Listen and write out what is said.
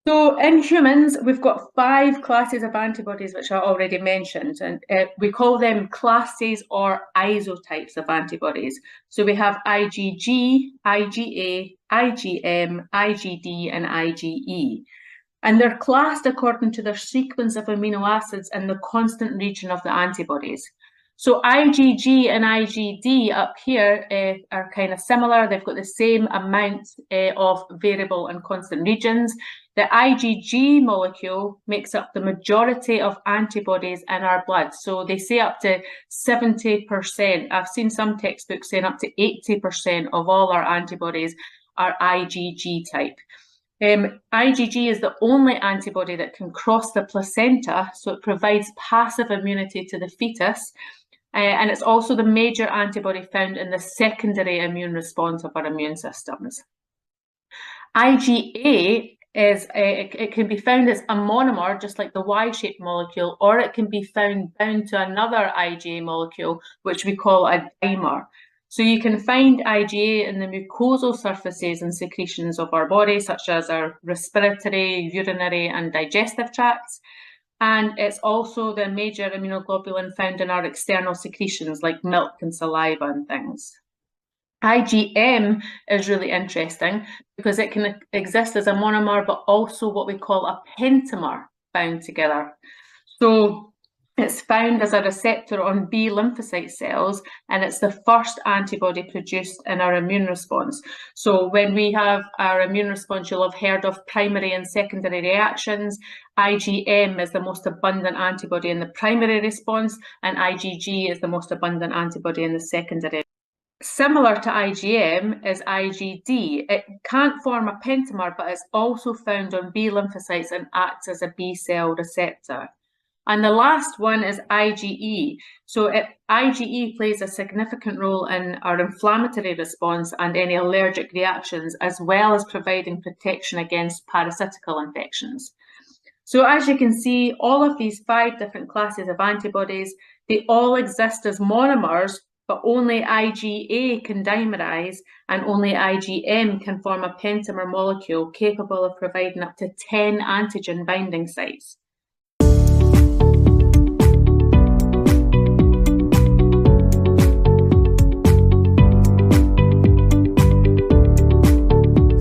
So in humans, we've got 5 classes of antibodies, which I already mentioned, and we call them classes or isotypes of antibodies. So we have IgG, IgA, IgM, IgD, and IgE. And they're classed according to their sequence of amino acids and the constant region of the antibodies. So IgG and IgD up here are kind of similar. They've got the same amount of variable and constant regions. The IgG molecule makes up the majority of antibodies in our blood. So they say up to 70%. I've seen some textbooks saying up to 80% of all our antibodies are IgG type. IgG is the only antibody that can cross the placenta, so it provides passive immunity to the fetus, and it's also the major antibody found in the secondary immune response of our immune systems. IgA it can be found as a monomer, just like the Y-shaped molecule, or it can be found bound to another IgA molecule, which we call a dimer. So you can find IgA in the mucosal surfaces and secretions of our body, such as our respiratory, urinary, and digestive tracts. And it's also the major immunoglobulin found in our external secretions, like milk and saliva and things. IgM is really interesting because it can exist as a monomer, but also what we call a pentamer bound together. So it's found as a receptor on B lymphocyte cells, and it's the first antibody produced in our immune response. So when we have our immune response, you'll have heard of primary and secondary reactions. IgM is the most abundant antibody in the primary response, and IgG is the most abundant antibody in the secondary. Similar to IgM is IgD. It can't form a pentamer, but it's also found on B lymphocytes and acts as a B cell receptor. And the last one is IgE. So IgE plays a significant role in our inflammatory response and any allergic reactions, as well as providing protection against parasitical infections. So as you can see, all of these 5 different classes of antibodies, they all exist as monomers, but only IgA can dimerize and only IgM can form a pentamer molecule capable of providing up to 10 antigen binding sites.